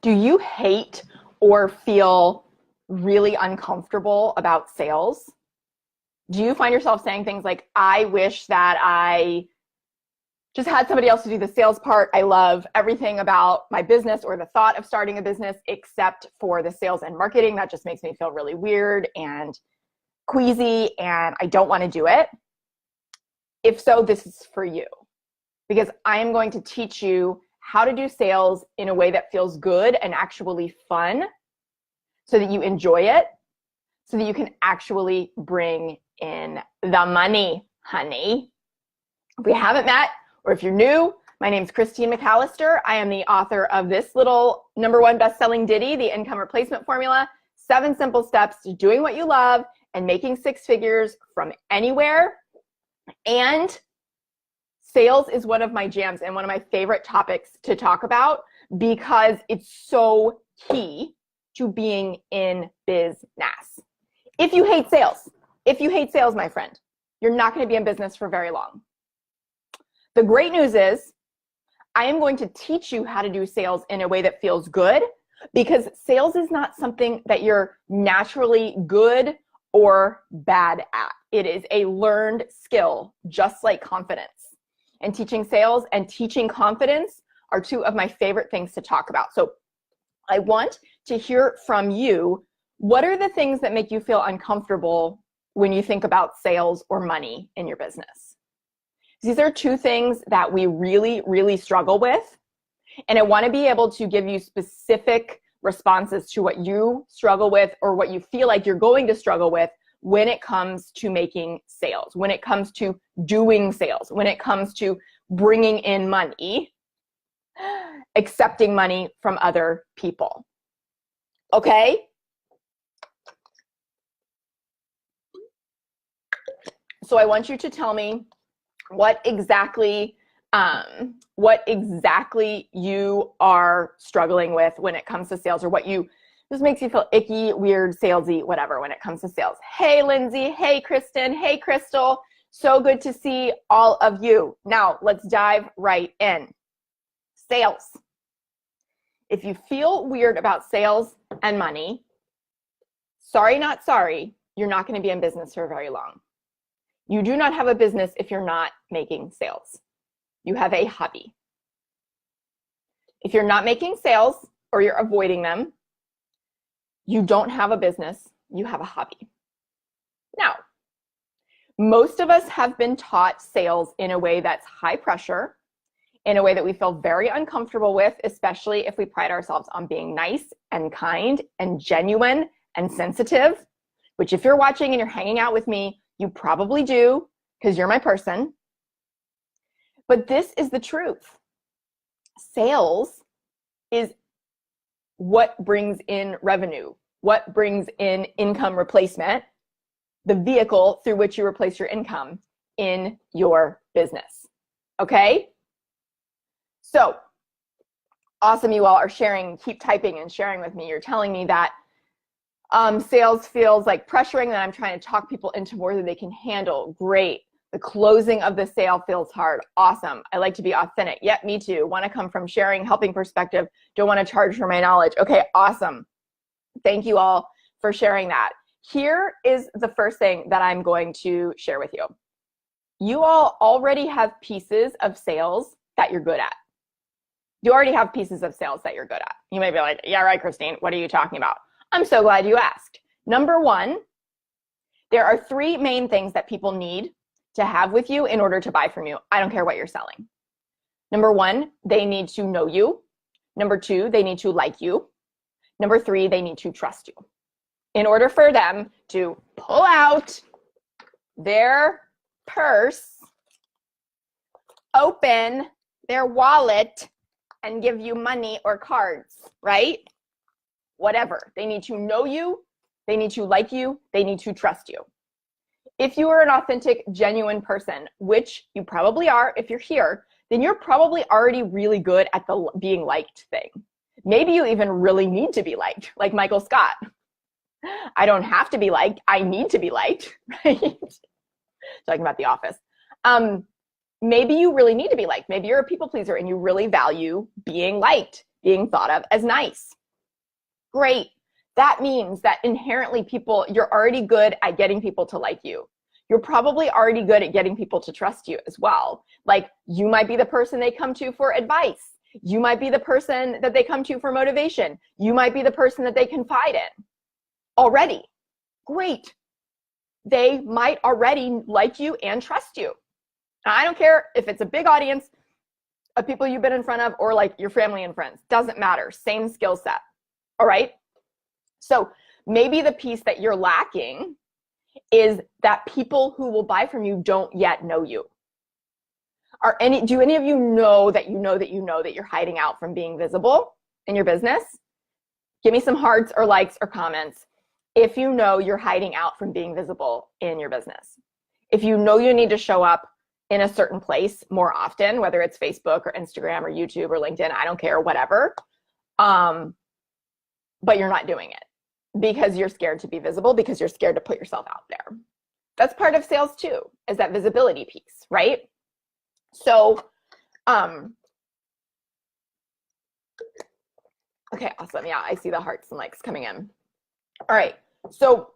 Do you hate or feel really uncomfortable about sales? Do you find yourself saying things like, I wish that I just had somebody else to do the sales part. I love everything about my business or the thought of starting a business except for the sales and marketing. That just makes me feel really weird and queasy and I don't want to do it. If so, this is for you because I am going to teach you how to do sales in a way that feels good and actually fun so that you enjoy it, so that you can actually bring in the money, honey. If we haven't met, or if you're new, my name's Christine McAllister. I am the author of this little #1 best-selling ditty, The Income Replacement Formula, 7 simple steps to doing what you love and making 6 figures from anywhere. And sales is one of my jams and one of my favorite topics to talk about because it's so key to being in business. If you hate sales, my friend, you're not going to be in business for very long. The great news is I am going to teach you how to do sales in a way that feels good because sales is not something that you're naturally good or bad at. It is a learned skill, just like confidence. And teaching sales and teaching confidence are 2 of my favorite things to talk about. So I want to hear from you. What are the things that make you feel uncomfortable when you think about sales or money in your business? These are 2 things that we really, really struggle with. And I want to be able to give you specific responses to what you struggle with or what you feel like you're going to struggle with when it comes to making sales, when it comes to doing sales, when it comes to bringing in money, accepting money from other people. Okay? So I want you to tell me what exactly you are struggling with when it comes to sales, or what this makes you feel icky, weird, salesy, whatever when it comes to sales. Hey, Lindsay. Hey, Kristen. Hey, Crystal. So good to see all of you. Now, let's dive right in. Sales. If you feel weird about sales and money, sorry, not sorry, you're not going to be in business for very long. You do not have a business if you're not making sales. You have a hobby. If you're not making sales or you're avoiding them, you don't have a business, you have a hobby. Now, most of us have been taught sales in a way that's high pressure, in a way that we feel very uncomfortable with, especially if we pride ourselves on being nice and kind and genuine and sensitive, which if you're watching and you're hanging out with me, you probably do because you're my person. But this is the truth. Sales is what brings in revenue, what brings in income replacement, the vehicle through which you replace your income in your business. Okay? So, awesome, you all are sharing, keep typing and sharing with me. You're telling me that sales feels like pressuring, that I'm trying to talk people into more than they can handle. Great. The closing of the sale feels hard. Awesome. I like to be authentic. Yep, me too. Want to come from sharing, helping perspective. Don't want to charge for my knowledge. Okay, awesome. Thank you all for sharing that. Here is the first thing that I'm going to share with you. You all already have pieces of sales that you're good at. You already have pieces of sales that you're good at. You may be like, yeah, right, Christine. What are you talking about? I'm so glad you asked. Number 1, there are 3 main things that people need to have with you in order to buy from you. I don't care what you're selling. Number 1, they need to know you. Number 2, they need to like you. Number 3, they need to trust you. In order for them to pull out their purse, open their wallet, and give you money or cards, right? Whatever. They need to know you. They need to like you. They need to trust you. If you are an authentic, genuine person, which you probably are if you're here, then you're probably already really good at the being liked thing. Maybe you even really need to be liked, like Michael Scott. I don't have to be liked. I need to be liked, right? Talking about The Office. Maybe you really need to be liked. Maybe you're a people pleaser and you really value being liked. being thought of as nice. Great. That means that inherently you're already good at getting people to like you. You're probably already good at getting people to trust you as well. Like, you might be the person they come to for advice. You might be the person that they come to for motivation. You might be the person that they confide in already. Great. They might already like you and trust you. Now, I don't care if it's a big audience of people you've been in front of or like your family and friends. Doesn't matter. Same skill set. All right. So maybe the piece that you're lacking is that people who will buy from you don't yet know you. Do any of you know that you're hiding out from being visible in your business? Give me some hearts or likes or comments if you know you're hiding out from being visible in your business. If you know you need to show up in a certain place more often, whether it's Facebook or Instagram or YouTube or LinkedIn, I don't care, whatever, but you're not doing it because you're scared to be visible, because you're scared to put yourself out there. That's part of sales too, is that visibility piece, right? So, okay, awesome. Yeah, I see the hearts and likes coming in. All right, so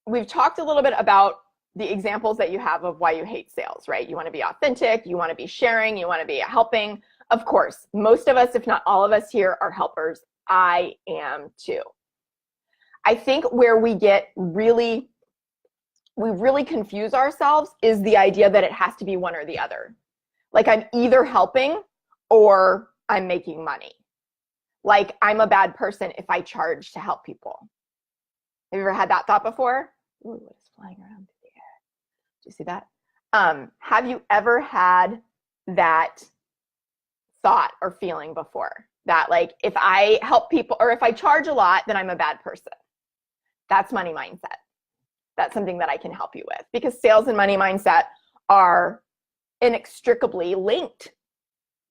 we've talked a little bit about the examples that you have of why you hate sales, right? You want to be authentic, you want to be sharing, you want to be helping. Of course, most of us, if not all of us here, are helpers. I am too. I think where we really confuse ourselves is the idea that it has to be one or the other. Like, I'm either helping or I'm making money. Like, I'm a bad person if I charge to help people. Have you ever had that thought before? Ooh, what is flying around through the air? Do you see that? Have you ever had that thought or feeling before? That, like, if I help people or if I charge a lot, then I'm a bad person. That's money mindset. That's something that I can help you with, because sales and money mindset are inextricably linked,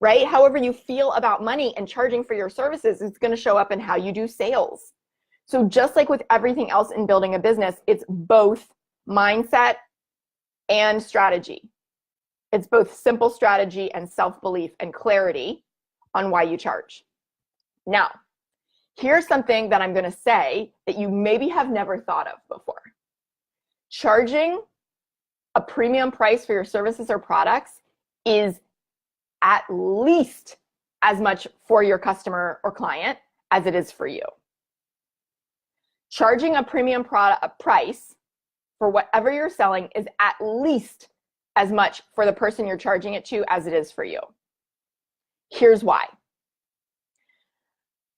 right? However you feel about money and charging for your services is going to show up in how you do sales. So just like with everything else in building a business, it's both mindset and strategy. It's both simple strategy and self-belief and clarity on why you charge. Now, here's something that I'm going to say that you maybe have never thought of before. Charging a premium price for your services or products is at least as much for your customer or client as it is for you. Charging a premium price for whatever you're selling is at least as much for the person you're charging it to as it is for you. Here's why.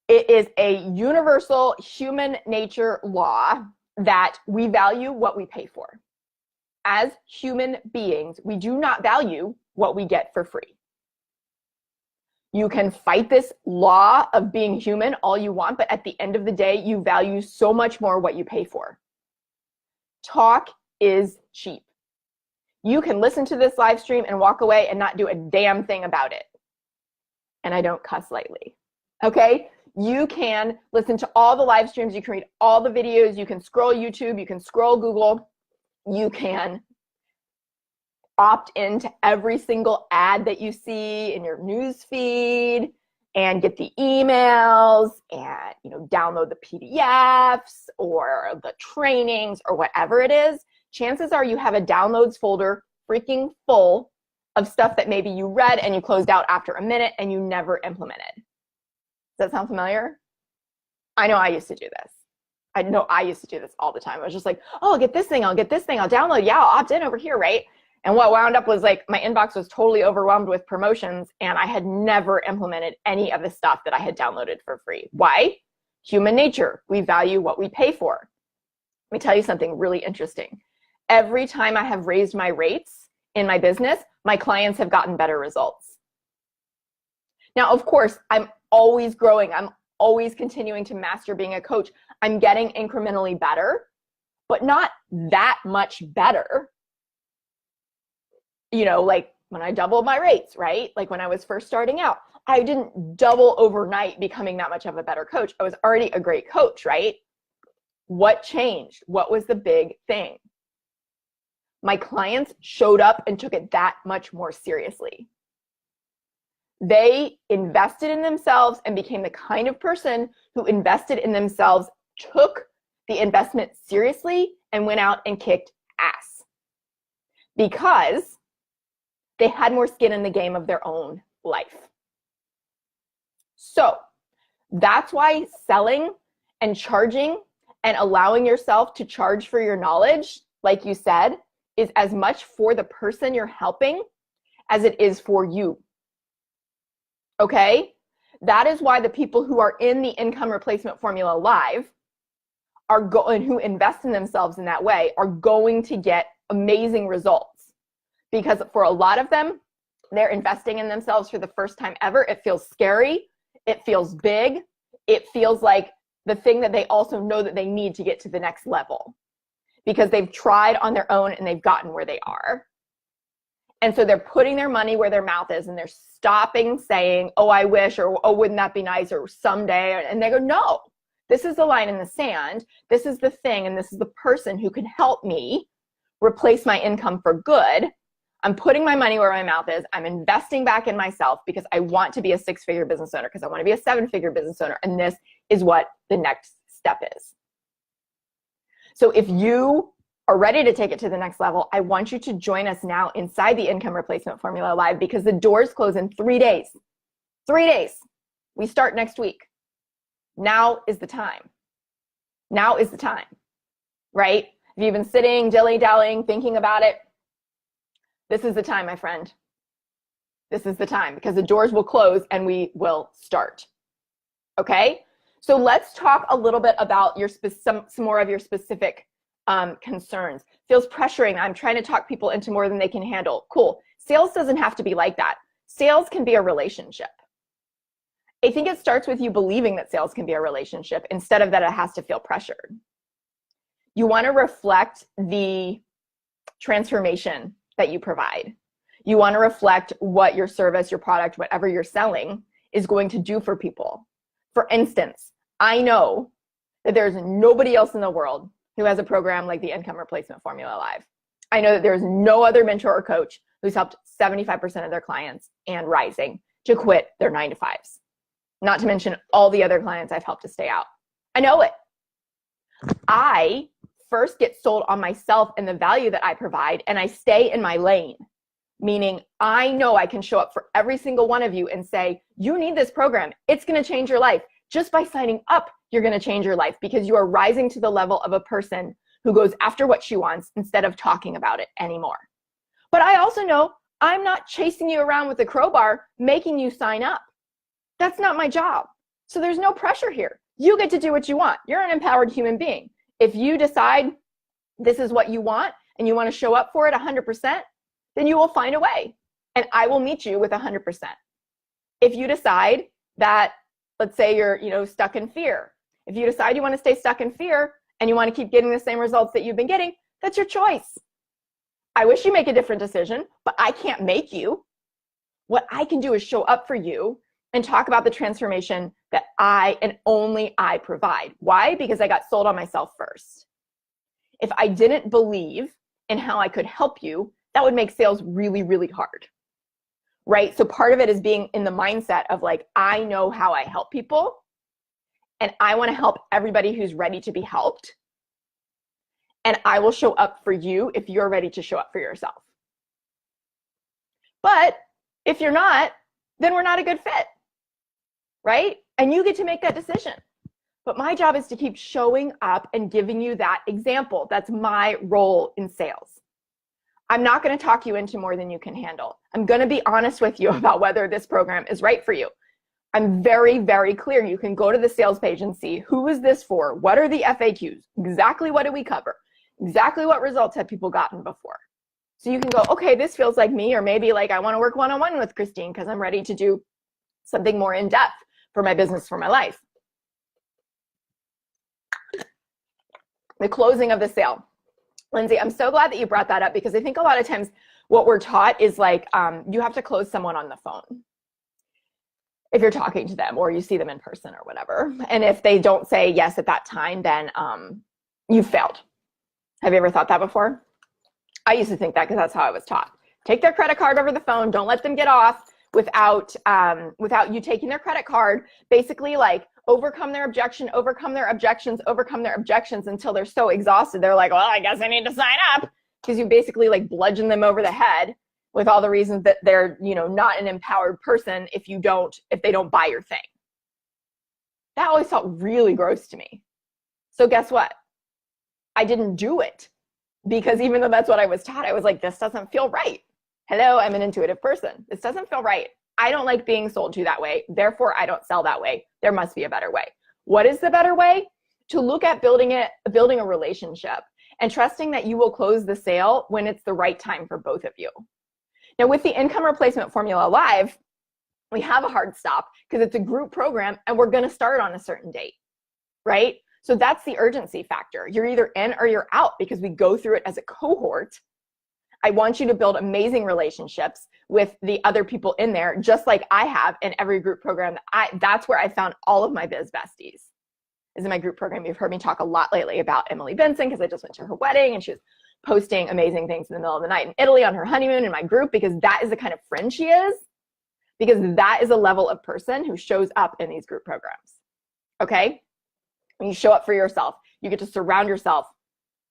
It is a universal human nature law that we value what we pay for. As human beings, we do not value what we get for free. You can fight this law of being human all you want, but at the end of the day, you value so much more what you pay for. Talk is cheap. You can listen to this live stream and walk away and not do a damn thing about it. And I don't cuss lightly, okay? You can listen to all the live streams, you can read all the videos, you can scroll YouTube, you can scroll Google, you can opt into every single ad that you see in your news feed and get the emails and, download the PDFs or the trainings or whatever it is. Chances are you have a downloads folder freaking full of stuff that maybe you read and you closed out after a minute and you never implemented. Does that sound familiar? I know I used to do this. I know I used to do this all the time. I was just like, oh, I'll get this thing, I'll download, yeah, I'll opt in over here, right? And what wound up was like my inbox was totally overwhelmed with promotions and I had never implemented any of the stuff that I had downloaded for free. Why? Human nature. We value what we pay for. Let me tell you something really interesting. Every time I have raised my rates in my business, my clients have gotten better results. Now, of course, I'm always growing. I'm always continuing to master being a coach. I'm getting incrementally better, but not that much better. Like when I doubled my rates, right? Like when I was first starting out, I didn't double overnight becoming that much of a better coach. I was already a great coach, right? What changed? What was the big thing? My clients showed up and took it that much more seriously. They invested in themselves and became the kind of person who invested in themselves, took the investment seriously, and went out and kicked ass because they had more skin in the game of their own life. So that's why selling and charging and allowing yourself to charge for your knowledge, like you said, is as much for the person you're helping as it is for you. Okay? That is why the people who are in the income replacement formula live are going, who invest in themselves in that way, are going to get amazing results. Because for a lot of them, they're investing in themselves for the first time ever. It feels scary. It feels big. It feels like the thing that they also know that they need to get to the next level because they've tried on their own and they've gotten where they are. And so they're putting their money where their mouth is and they're stopping saying, oh, I wish, or oh, wouldn't that be nice, or someday. And they go, no, this is the line in the sand. This is the thing. And this is the person who can help me replace my income for good. I'm putting my money where my mouth is. I'm investing back in myself because I want to be a 6-figure business owner, because I want to be a 7-figure business owner. And this is what the next step is. So if you are ready to take it to the next level, I want you to join us now inside the Income Replacement Formula Live, because the doors close in 3 days. 3 days. We start next week. Now is the time. Now is the time, right? If you've been sitting, dilly-dallying, thinking about it, this is the time, my friend. This is the time, because the doors will close and we will start. Okay? So let's talk a little bit about your some more of your specific concerns. Feels pressuring. I'm trying to talk people into more than they can handle. Cool. Sales doesn't have to be like that. Sales can be a relationship. I think it starts with you believing that sales can be a relationship instead of that it has to feel pressured. You want to reflect the transformation that you provide. You want to reflect what your service, your product, whatever you're selling is going to do for people. For instance, I know that there's nobody else in the world who has a program like the Income Replacement Formula Live. I know that there's no other mentor or coach who's helped 75% of their clients and rising to quit their 9-to-5s. Not to mention all the other clients I've helped to stay out. I know it. I first get sold on myself and the value that I provide, and I stay in my lane. Meaning I know I can show up for every single one of you and say, you need this program. It's going to change your life. Just by signing up, you're going to change your life because you are rising to the level of a person who goes after what she wants instead of talking about it anymore. But I also know I'm not chasing you around with a crowbar, making you sign up. That's not my job. So there's no pressure here. You get to do what you want. You're an empowered human being. If you decide this is what you want and you want to show up for it 100%, then you will find a way and I will meet you with 100%. If you decide that, let's say you're stuck in fear. If you decide you want to stay stuck in fear and you want to keep getting the same results that you've been getting, that's your choice. I wish you make a different decision, but I can't make you. What I can do is show up for you and talk about the transformation that I and only I provide. Why? Because I got sold on myself first. If I didn't believe in how I could help you, that would make sales really, really hard, right? So part of it is being in the mindset of like, I know how I help people and I want to help everybody who's ready to be helped. And I will show up for you if you're ready to show up for yourself. But if you're not, then we're not a good fit, right? And you get to make that decision. But my job is to keep showing up and giving you that example. That's my role in sales. I'm not going to talk you into more than you can handle. I'm going to be honest with you about whether this program is right for you. I'm very, very clear. You can go to the sales page and see who is this for? What are the FAQs? Exactly what do we cover? Exactly what results have people gotten before? So you can go, okay, this feels like me, or maybe like I want to work one-on-one with Christine because I'm ready to do something more in depth for my business, for my life. The closing of the sale. Lindsay, I'm so glad that you brought that up because I think a lot of times what we're taught is like you have to close someone on the phone if you're talking to them or you see them in person or whatever. And if they don't say yes at that time, then you failed. Have you ever thought that before? I used to think that because that's how I was taught. Take their credit card over the phone. Don't let them get off. without you taking their credit card, basically like overcome their objection, overcome their objections, overcome their objections until they're so exhausted. They're like, well, I guess I need to sign up, because you basically like bludgeon them over the head with all the reasons that they're, not an empowered person if they don't buy your thing. That always felt really gross to me. So guess what? I didn't do it, because even though that's what I was taught, I was like, this doesn't feel right. Hello, I'm an intuitive person. This doesn't feel right. I don't like being sold to that way. Therefore, I don't sell that way. There must be a better way. What is the better way? To look at building a relationship and trusting that you will close the sale when it's the right time for both of you. Now, with the Income Replacement Formula Live, we have a hard stop because it's a group program and we're going to start on a certain date, right? So that's the urgency factor. You're either in or you're out, because we go through it as a cohort. I want you to build amazing relationships with the other people in there, just like I have in every group program. That's where I found all of my biz besties, is in my group program. You've heard me talk a lot lately about Emily Benson, because I just went to her wedding and she was posting amazing things in the middle of the night in Italy on her honeymoon in my group, because that is the kind of friend she is, because that is a level of person who shows up in these group programs, okay? When you show up for yourself, you get to surround yourself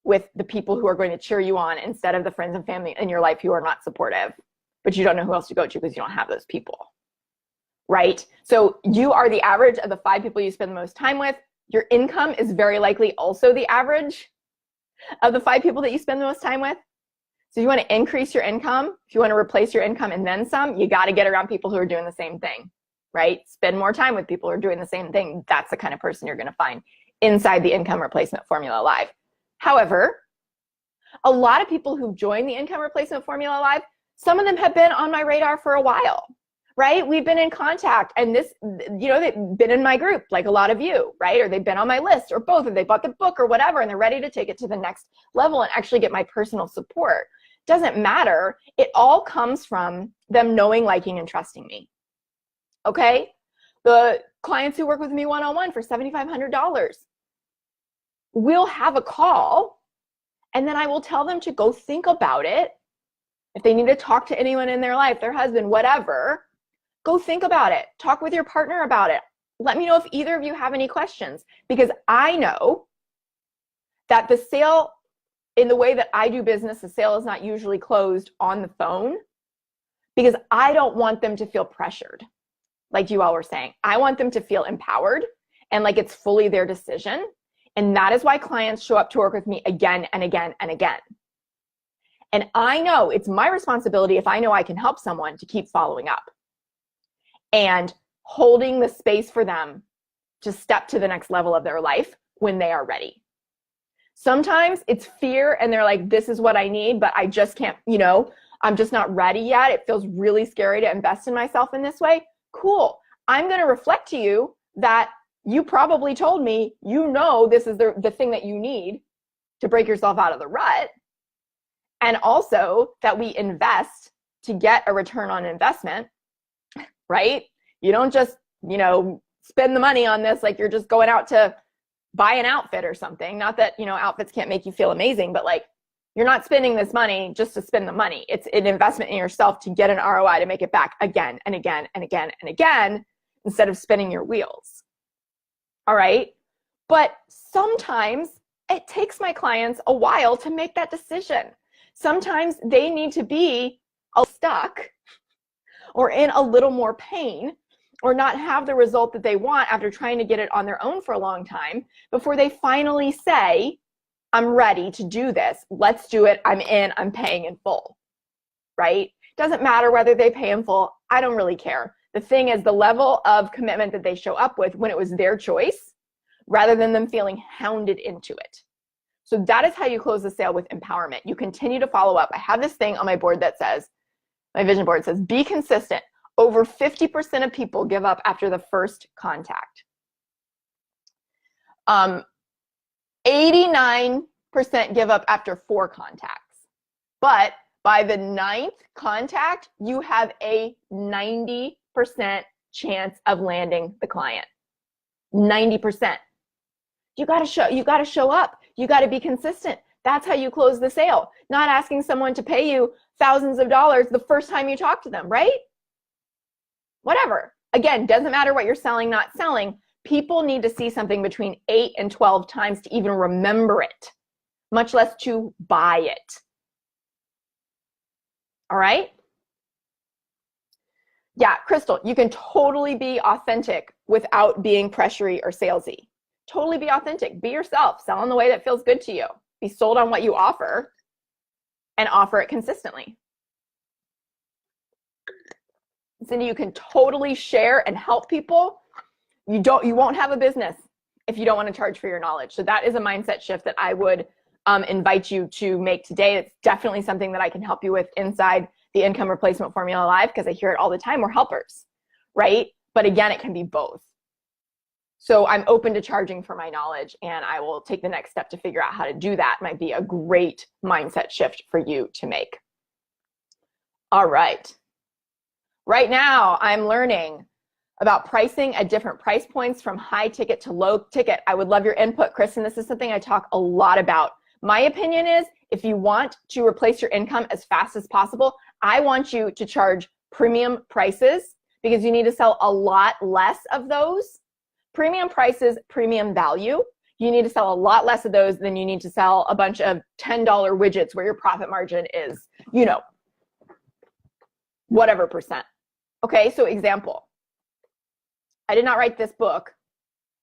with the people who are going to cheer you on instead of the friends and family in your life who are not supportive, but you don't know who else to go to because you don't have those people, right? So you are the average of the 5 people you spend the most time with. Your income is very likely also the average of the 5 people that you spend the most time with. So if you want to increase your income, if you want to replace your income and then some, you got to get around people who are doing the same thing, right? Spend more time with people who are doing the same thing. That's the kind of person you're going to find inside the Income Replacement Formula Live. However, a lot of people who've joined the Income Replacement Formula Live, some of them have been on my radar for a while, right? We've been in contact, and they've been in my group, like a lot of you, right? Or they've been on my list, or both, or they bought the book or whatever, and they're ready to take it to the next level and actually get my personal support. Doesn't matter. It all comes from them knowing, liking, and trusting me, okay? The clients who work with me one-on-one for $7,500, we'll have a call, and then I will tell them to go think about it. If they need to talk to anyone in their life, their husband, whatever, go think about it. Talk with your partner about it. Let me know if either of you have any questions, because I know that the sale, in the way that I do business, the sale is not usually closed on the phone, because I don't want them to feel pressured. Like you all were saying, I want them to feel empowered and like it's fully their decision. And that is why clients show up to work with me again and again and again. And I know it's my responsibility, if I know I can help someone, to keep following up and holding the space for them to step to the next level of their life when they are ready. Sometimes it's fear and they're like, this is what I need, but I just can't, I'm just not ready yet. It feels really scary to invest in myself in this way. Cool. I'm going to reflect to you that you probably told me, this is the thing that you need to break yourself out of the rut. And also that we invest to get a return on investment, right? You don't just, spend the money on this like you're just going out to buy an outfit or something. Not that, outfits can't make you feel amazing, but like you're not spending this money just to spend the money. It's an investment in yourself to get an ROI, to make it back again and again and again and again, instead of spinning your wheels. All right. But sometimes it takes my clients a while to make that decision. Sometimes they need to be stuck or in a little more pain, or not have the result that they want after trying to get it on their own for a long time, before they finally say, I'm ready to do this. Let's do it. I'm in. I'm paying in full, right? Doesn't matter whether they pay in full. I don't really care. The thing is the level of commitment that they show up with when it was their choice, rather than them feeling hounded into it. So that is how you close the sale with empowerment. You continue to follow up. I have this thing on my board that says, my vision board says, be consistent. Over 50% of people give up after the first contact. 89% give up after 4 contacts. But by the 9th contact, you have a 90% chance of landing the client. 90%. You got to show up. You got to be consistent. That's how you close the sale. Not asking someone to pay you thousands of dollars the first time you talk to them, right? whatever. Again, doesn't matter what you're selling, not selling. People need to see something between 8 and 12 times to even remember it, much less to buy it. All right? Yeah, Crystal, you can totally be authentic without being pressury or salesy. Totally be authentic. Be yourself. Sell in the way that feels good to you. Be sold on what you offer and offer it consistently. Cindy, you can totally share and help people. You won't have a business if you don't want to charge for your knowledge. So that is a mindset shift that I would invite you to make today. It's definitely something that I can help you with inside the Income Replacement Formula Live, because I hear it all the time. We're helpers, right? But again, it can be both. So I'm open to charging for my knowledge, and I will take the next step to figure out how to do that. Might be a great mindset shift for you to make. All right. Right now, I'm learning about pricing at different price points from high ticket to low ticket. I would love your input, Kristen. This is something I talk a lot about. My opinion is, if you want to replace your income as fast as possible, I want you to charge premium prices, because you need to sell a lot less of those. Premium prices, premium value. You need to sell a lot less of those than you need to sell a bunch of $10 widgets where your profit margin is, whatever percent. Okay, so example. I did not write this book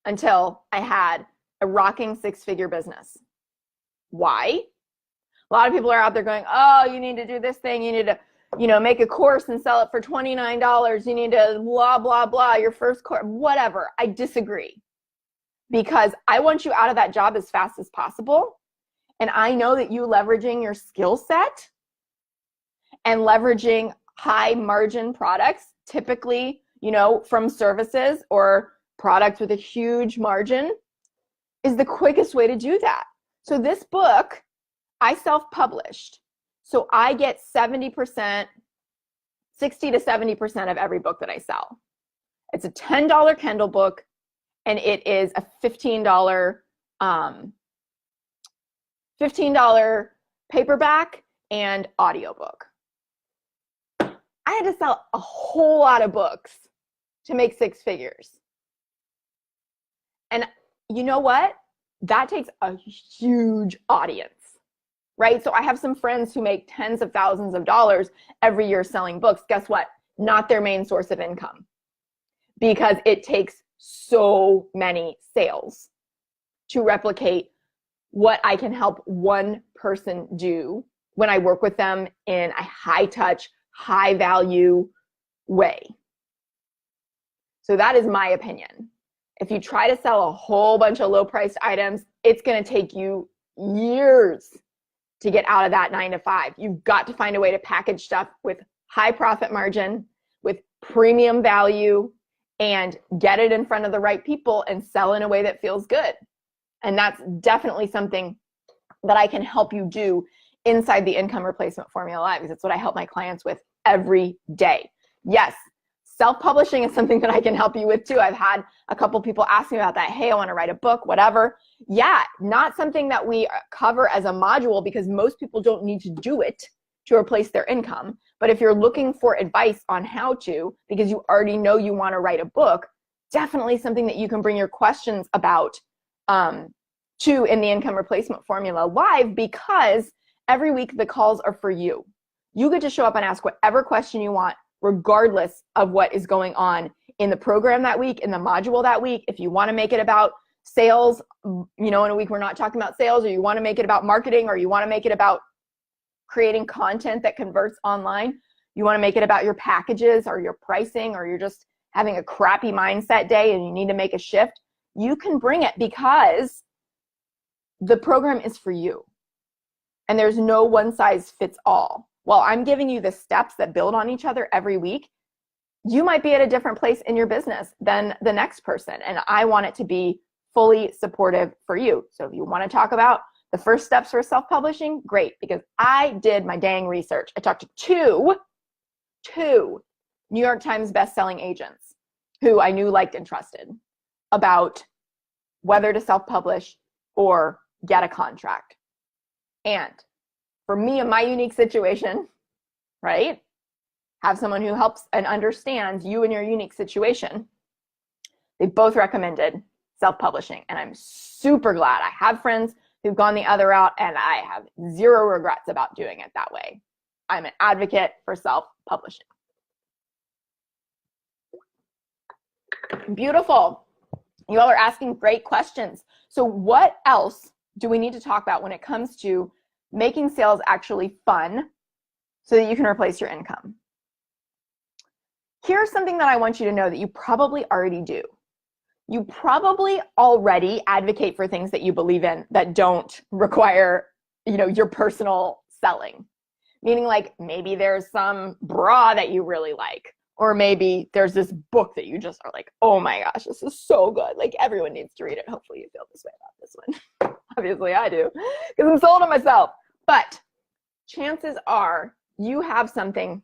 until I had a rocking 6-figure business. Why? A lot of people are out there going, oh, you need to do this thing. You need to, make a course and sell it for $29. You need to blah, blah, blah, your first course, whatever. I disagree, because I want you out of that job as fast as possible. And I know that you leveraging your skill set and leveraging high margin products, typically, from services or products with a huge margin, is the quickest way to do that. So this book, I self-published. So I get 70%, 60 to 70% of every book that I sell. It's a $10 Kindle book, and it is a $15 paperback and audiobook. I had to sell a whole lot of books to make 6 figures. And you know what? That takes a huge audience, right? So I have some friends who make tens of thousands of dollars every year selling books. Guess what? Not their main source of income, because it takes so many sales to replicate what I can help one person do when I work with them in a high touch, high value way. So that is my opinion. If you try to sell a whole bunch of low priced items, it's going to take you years to get out of that 9 to 5. You've got to find a way to package stuff with high profit margin, with premium value, and get it in front of the right people and sell in a way that feels good. And that's definitely something that I can help you do inside the Income Replacement Formula Live, because it's what I help my clients with every day. Yes, self-publishing is something that I can help you with too. I've had a couple people ask me about that. Hey, I want to write a book, whatever. Yeah, not something that we cover as a module, because most people don't need to do it to replace their income. But if you're looking for advice on how to, because you already know you want to write a book, definitely something that you can bring your questions about to in the Income Replacement Formula Live, because every week the calls are for you. You get to show up and ask whatever question you want, regardless of what is going on in the program that week, in the module that week. If you want to make it about sales, in a week we're not talking about sales, or you want to make it about marketing, or you want to make it about creating content that converts online, you want to make it about your packages or your pricing, or you're just having a crappy mindset day and you need to make a shift, you can bring it, because the program is for you. And there's no one size fits all. While I'm giving you the steps that build on each other every week, you might be at a different place in your business than the next person. And I want it to be fully supportive for you. So if you want to talk about the first steps for self-publishing, great, because I did my dang research. I talked to two New York Times bestselling agents who I knew, liked, and trusted about whether to self-publish or get a contract. And for me, in my unique situation, right, have someone who helps and understands you and your unique situation. They both recommended self-publishing, and I'm super glad. I have friends who've gone the other route, and I have zero regrets about doing it that way. I'm an advocate for self-publishing. Beautiful. You all are asking great questions. So what else do we need to talk about when it comes to making sales actually fun so that you can replace your income? Here's something that I want you to know that you probably already do. You probably already advocate for things that you believe in that don't require, your personal selling. Meaning, like, maybe there's some bra that you really like, or maybe there's this book that you just are like, oh my gosh, this is so good. Like, everyone needs to read it. Hopefully you feel this way about this one. Obviously I do, because I'm sold on myself. But chances are you have something.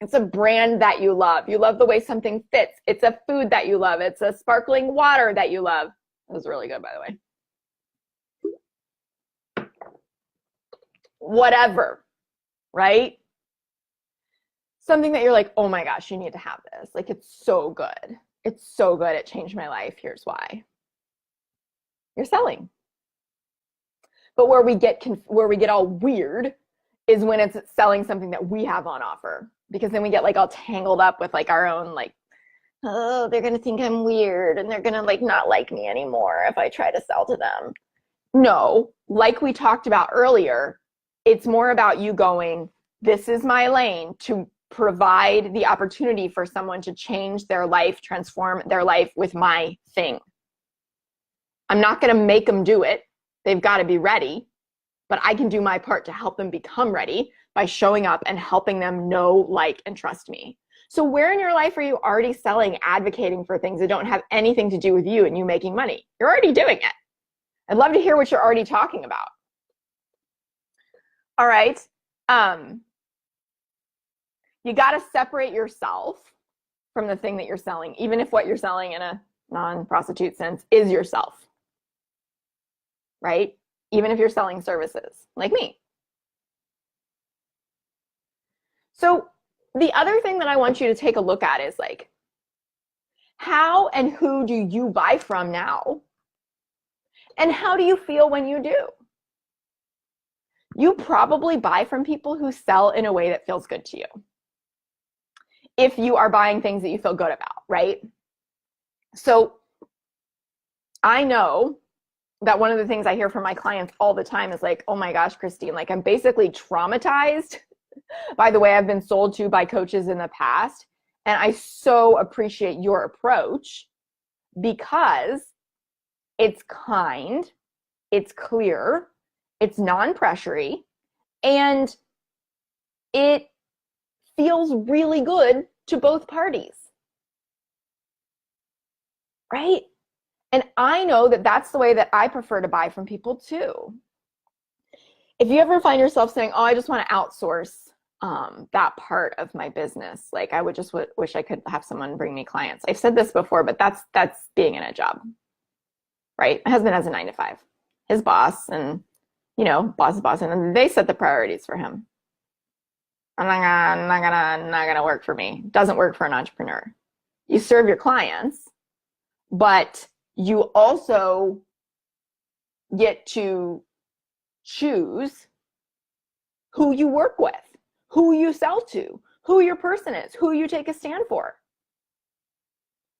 It's a brand that you love. You love the way something fits. It's a food that you love. It's a sparkling water that you love. It was really good, by the way. Whatever, right? Something that you're like, oh my gosh, you need to have this. Like, it's so good. It's so good. It changed my life. Here's why. You're selling. But where we get all weird is when it's selling something that we have on offer. Because then we get like all tangled up with like our own like, oh, they're going to think I'm weird and they're going to like not like me anymore if I try to sell to them. No, like we talked about earlier, it's more about you going, this is my lane to provide the opportunity for someone to change their life, transform their life with my thing. I'm not going to make them do it. They've got to be ready, but I can do my part to help them become ready by showing up and helping them know, like, and trust me. So where in your life are you already selling, advocating for things that don't have anything to do with you and you making money? You're already doing it. I'd love to hear what you're already talking about. All right. You got to separate yourself from the thing that you're selling, even if what you're selling in a non-prostitute sense is yourself, right? Even if you're selling services like me. So the other thing that I want you to take a look at is like, how and who do you buy from now? And how do you feel when you do? You probably buy from people who sell in a way that feels good to you. If you are buying things that you feel good about, right? So I know that one of the things I hear from my clients all the time is like, oh my gosh, Christine, like I'm basically traumatized by the way I've been sold to by coaches in the past. And I so appreciate your approach because it's kind, it's clear, it's non-pressury, and it feels really good to both parties, right? And I know that that's the way that I prefer to buy from people too. If you ever find yourself saying, oh, I just want to outsource that part of my business, like I would just wish I could have someone bring me clients. I've said this before, but that's being in a job, right? My husband has a 9-to-5, his boss, and boss is boss, and they set the priorities for him. Not gonna work for me. Doesn't work for an entrepreneur. You serve your clients, but you also get to choose who you work with, who you sell to, who your person is, who you take a stand for.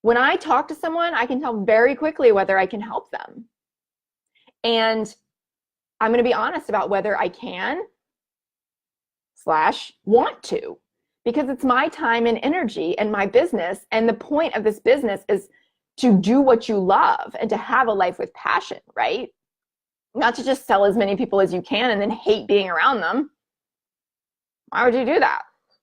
When I talk to someone, I can tell very quickly whether I can help them. And I'm going to be honest about whether I can / want to, because it's my time and energy and my business. And the point of this business is to do what you love and to have a life with passion, right? Not to just sell as many people as you can and then hate being around them. Why would you do that,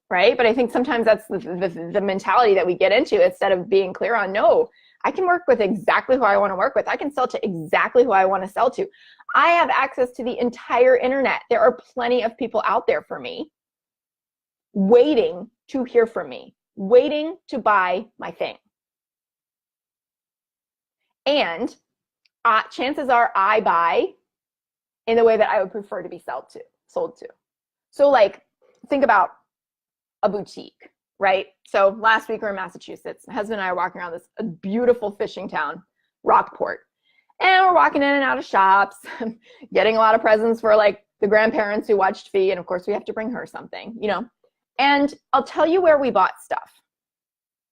right? But I think sometimes that's the mentality that we get into instead of being clear on, no, I can work with exactly who I want to work with. I can sell to exactly who I want to sell to. I have access to the entire internet. There are plenty of people out there for me waiting to hear from me, waiting to buy my thing. And chances are I buy in the way that I would prefer to be sold to. So like, think about a boutique, right? So last week we were in Massachusetts. My husband and I are walking around this beautiful fishing town, Rockport. And we're walking in and out of shops, getting a lot of presents for like the grandparents who watched Fee. And of course we have to bring her something, you know. And I'll tell you where we bought stuff.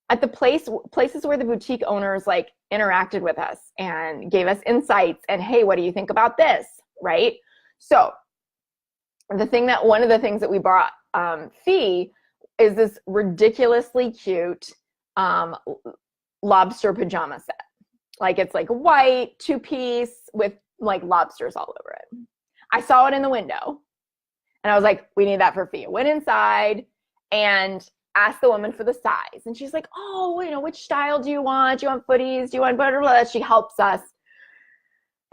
At the places where the boutique owners like interacted with us and gave us insights and, hey, what do you think about this, right? So one of the things that we brought Fee is this ridiculously cute lobster pajama set. Like it's like white, 2-piece with like lobsters all over it. I saw it in the window and I was like, we need that for Fee. Went inside and asked the woman for the size. And she's like, oh, you know, which style do you want? Do you want footies? Do you want blah, blah, blah? She helps us.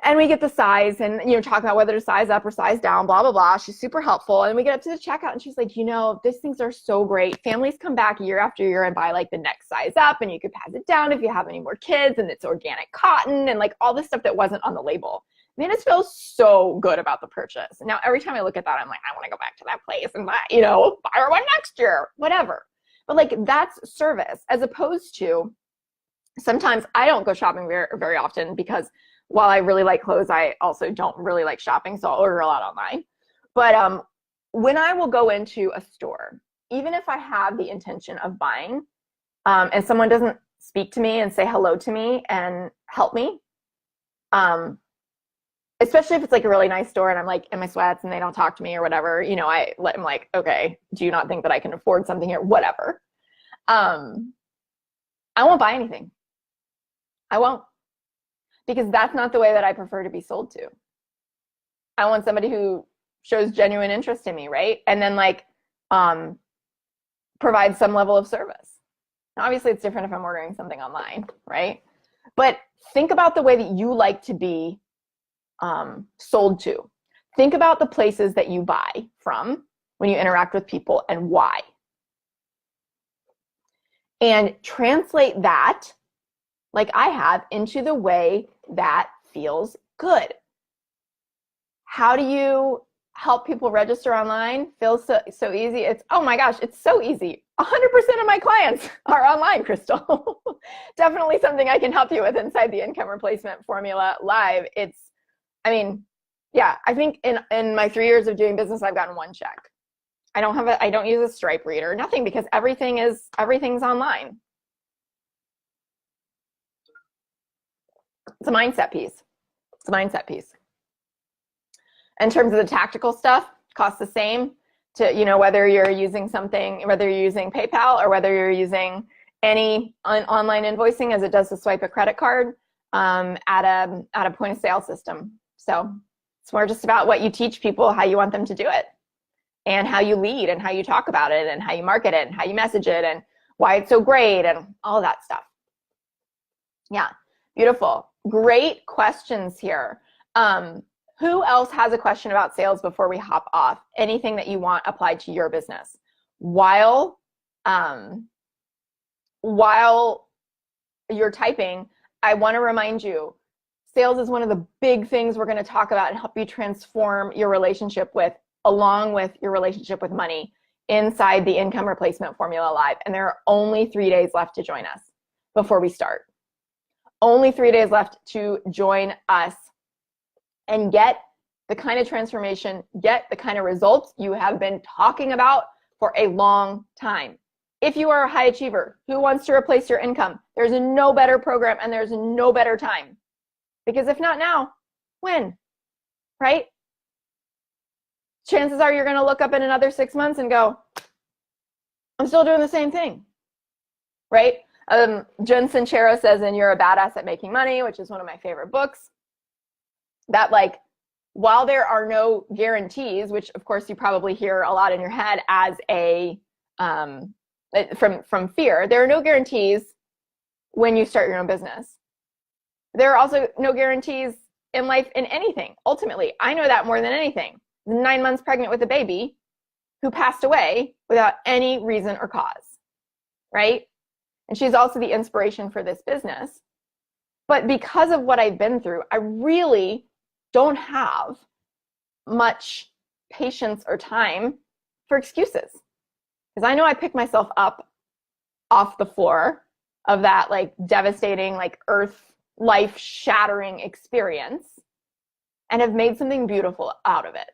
And we get the size and, you know, talk about whether to size up or size down, blah, blah, blah. She's super helpful. And we get up to the checkout and she's like, you know, these things are so great. Families come back year after year and buy like the next size up, and you could pass it down if you have any more kids, and it's organic cotton and like all this stuff that wasn't on the label. I mean, it feels so good about the purchase. Now, every time I look at that, I'm like, I want to go back to that place and buy, you know, buy her one next year, whatever. But like that's service, as opposed to sometimes I don't go shopping very, very often because while I really like clothes, I also don't really like shopping, so I'll order a lot online. But when I will go into a store, even if I have the intention of buying, and someone doesn't speak to me and say hello to me and help me, especially if it's like a really nice store and I'm like in my sweats and they don't talk to me or whatever, you know, I'm like, okay, do you not think that I can afford something here? Whatever. I won't buy anything. I won't. Because that's not the way that I prefer to be sold to. I want somebody who shows genuine interest in me, right? And then like provide some level of service. Now, obviously, it's different if I'm ordering something online, right? But think about the way that you like to be sold to. Think about the places that you buy from when you interact with people and why. And translate that, like I have, into the way that feels good. How do you help people register online? Feels so easy. It's, oh my gosh, it's so easy. 100% of my clients are online, Crystal. Definitely something I can help you with inside the Income Replacement Formula Live. It's, I mean, yeah, I think in my 3 years of doing business, I've gotten one check. I don't use a Stripe reader, nothing, because everything's online. It's a mindset piece. It's a mindset piece. In terms of the tactical stuff, costs the same to, you know, whether you're using something, whether you're using PayPal or whether you're using any online invoicing as it does to swipe a credit card at a point of sale system. So it's more just about what you teach people, how you want them to do it, and how you lead and how you talk about it and how you market it and how you message it and why it's so great and all of that stuff. Yeah, beautiful. Great questions here. Who else has a question about sales before we hop off? Anything that you want applied to your business? While you're typing, I want to remind you, sales is one of the big things we're going to talk about and help you transform your relationship with, along with your relationship with money, inside the Income Replacement Formula Live. And there are only 3 days left to join us before we start. Only 3 days left to join us and get the kind of transformation, get the kind of results you have been talking about for a long time. If you are a high achiever who wants to replace your income, there's no better program and there's no better time. Because if not now, when? Right? Chances are you're going to look up in another 6 months and go, I'm still doing the same thing. Right? Jen Sincero says in You're a Badass at Making Money, which is one of my favorite books, that like, while there are no guarantees, which of course you probably hear a lot in your head as a, from fear, there are no guarantees when you start your own business. There are also no guarantees in life in anything. Ultimately, I know that more than anything. 9 months pregnant with a baby who passed away without any reason or cause, right? And she's also the inspiration for this business. But because of what I've been through, I really don't have much patience or time for excuses. Because I know I pick myself up off the floor of that like devastating, like earth life shattering experience and have made something beautiful out of it,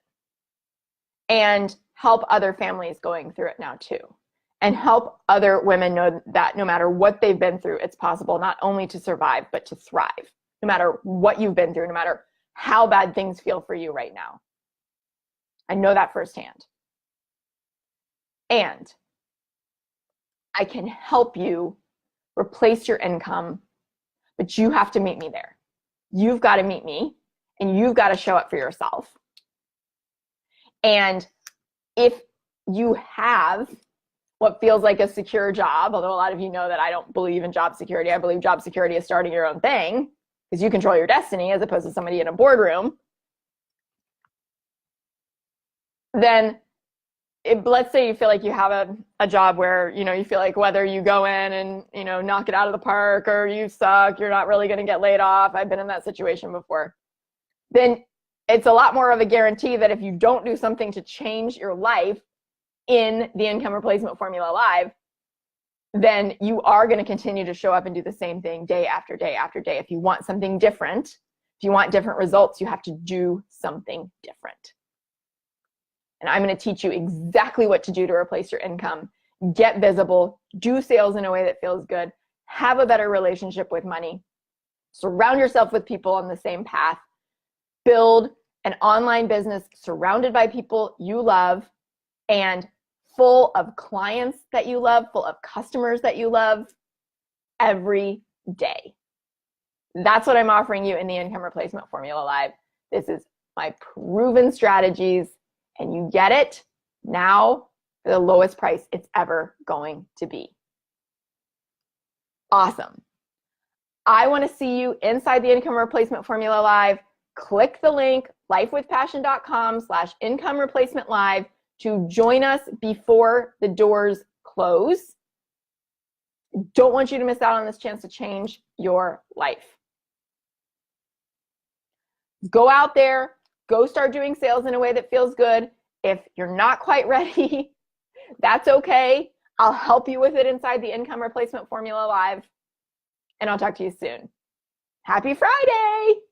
and help other families going through it now too, and help other women know that no matter what they've been through, it's possible not only to survive, but to thrive, no matter what you've been through, no matter how bad things feel for you right now. I know that firsthand. And I can help you replace your income, but you have to meet me there. You've got to meet me, and you've got to show up for yourself. And if you have what feels like a secure job, although a lot of you know that I don't believe in job security. I believe job security is starting your own thing, because you control your destiny as opposed to somebody in a boardroom. Then let's say you feel like you have a job where, you know, you feel like whether you go in and, you know, knock it out of the park or you suck, you're not really going to get laid off. I've been in that situation before. Then it's a lot more of a guarantee that if you don't do something to change your life in the Income Replacement Formula Live, then you are going to continue to show up and do the same thing day after day after day. If you want something different, if you want different results, you have to do something different. And I'm going to teach you exactly what to do to replace your income, get visible, do sales in a way that feels good, have a better relationship with money, surround yourself with people on the same path, build an online business surrounded by people you love and full of clients that you love, full of customers that you love every day. That's what I'm offering you in the Income Replacement Formula Live. This is my proven strategies, and you get it now for the lowest price it's ever going to be. Awesome. I want to see you inside the Income Replacement Formula Live. Click the link, lifewithpassion.com/income replacement live to join us before the doors close. Don't want you to miss out on this chance to change your life. Go out there, go start doing sales in a way that feels good. If you're not quite ready, that's okay. I'll help you with it inside the Income Replacement Formula Live, and I'll talk to you soon. Happy Friday!